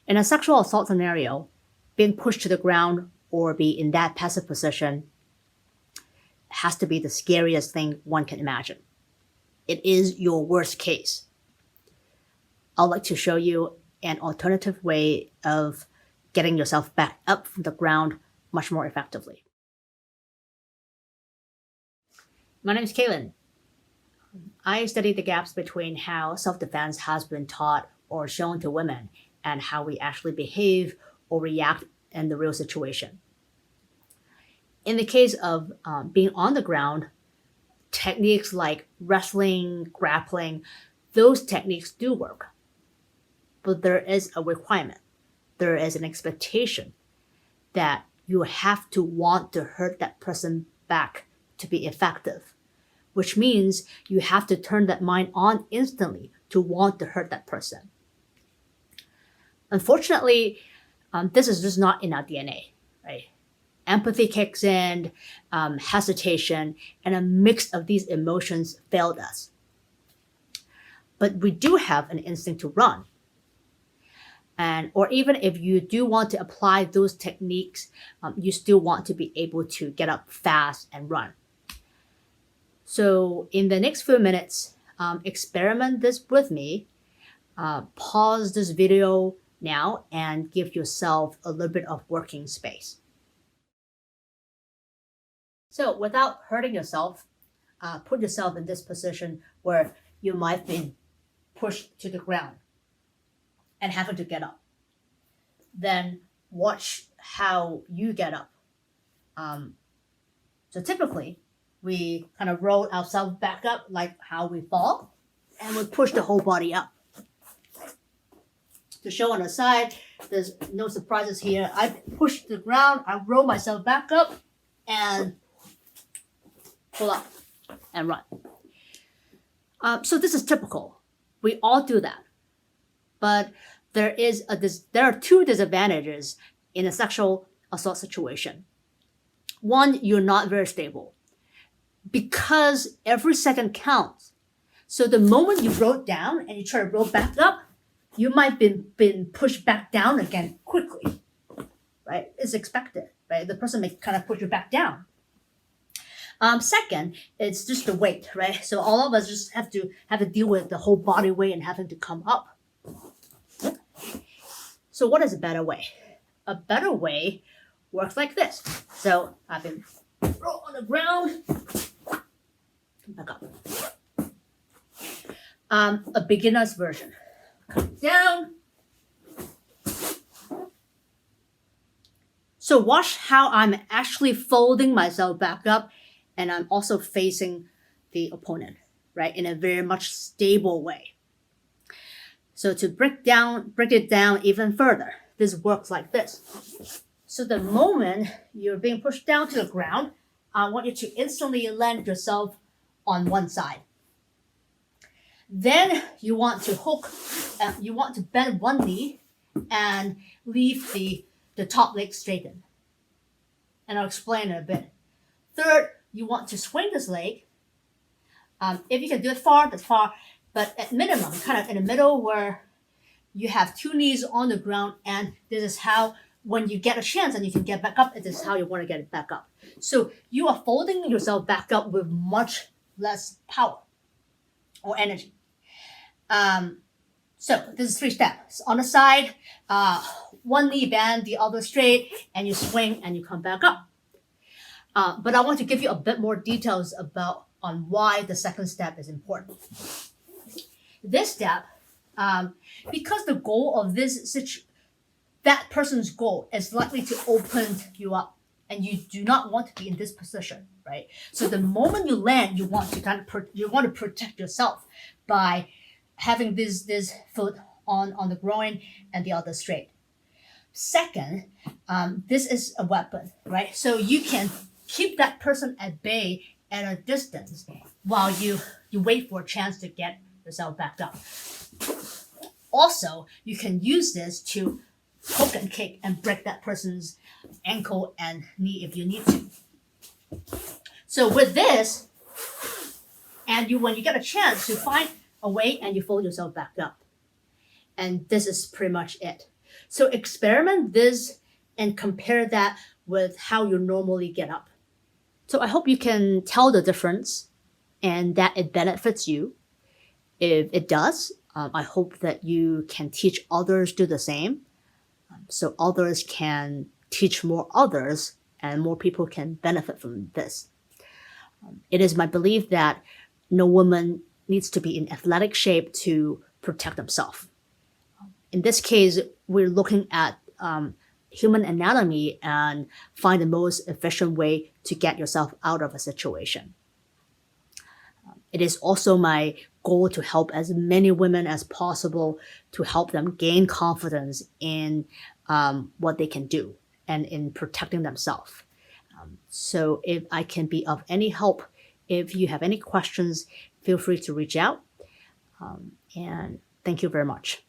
In a sexual assault scenario, being pushed to the ground or be in that passive position has to be the scariest thing one can imagine. It is your worst case. I'd like to show you an alternative way of getting yourself back up from the ground much more effectively. My name is Kaylin. I study the gaps between how self-defense has been taught or shown to women and how we actually behave or react in the real situation. In the case of being on the ground, techniques like wrestling, grappling, those techniques do work. But there is a requirement. There is an expectation that you have to want to hurt that person back to be effective, which means you have to turn that mind on instantly to want to hurt that person. Unfortunately, this is just not in our DNA, right? Empathy kicks in, hesitation, and a mix of these emotions failed us. But we do have an instinct to run. Or even if you do want to apply those techniques, you still want to be able to get up fast and run. So in the next few minutes, experiment this with me. Pause this video now and give yourself a little bit of working space. So without hurting yourself, put yourself in this position where you might be pushed to the ground and having to get up. Then watch how you get up. So typically, we kind of roll ourselves back up like how we fall, and we push the whole body up. To show on the side, there's no surprises here. I push the ground, I roll myself back up, and pull up and run. So this is typical. We all do that. But there are two disadvantages in a sexual assault situation. One, you're not very stable because every second counts. So the moment you roll down and you try to roll back up, you might been pushed back down again quickly, right? It's expected, right? The person may kind of push you back down. Second, it's just the weight, right? So all of us just have to deal with the whole body weight and having to come up. So what is a better way? A better way works like this. So I've been roll on the ground, come back up. A beginner's version. Come down. So watch how I'm actually folding myself back up, and I'm also facing the opponent, right, in a very much stable way. So to break it down even further, this works like this. So the moment you're being pushed down to the ground, I want you to instantly land yourself on one side. Then you want to you want to bend one knee and leave the top leg straightened. And I'll explain in a bit. Third, you want to swing this leg. If you can do it far, that's far. But at minimum, kind of in the middle where you have two knees on the ground, and this is how, when you get a chance and you can get back up, this is how you want to get it back up. So you are folding yourself back up with much less power or energy. So this is 3 steps. On the side, one knee bend, the other straight, and you swing and you come back up. But I want to give you a bit more details on why the second step is important. This step, because the goal of that person's goal is likely to open you up, and you do not want to be in this position, right? So the moment you land, you want to protect yourself by having this foot on the groin and the other straight. Second, this is a weapon, right? So you can keep that person at bay at a distance while you wait for a chance to get yourself back up. Also, you can use this to poke and kick and break that person's ankle and knee if you need to. So with this, and when you get a chance to find a way and you fold yourself back up. And this is pretty much it. So experiment this and compare that with how you normally get up. So I hope you can tell the difference and that it benefits you. If it does, I hope that you can teach others do the same, so others can teach more others and more people can benefit from this. It is my belief that no woman needs to be in athletic shape to protect themselves. In this case, we're looking at human anatomy and find the most efficient way to get yourself out of a situation. It is also my goal to help as many women as possible, to help them gain confidence in what they can do and in protecting themselves. So if I can be of any help, if you have any questions, feel free to reach out. And thank you very much.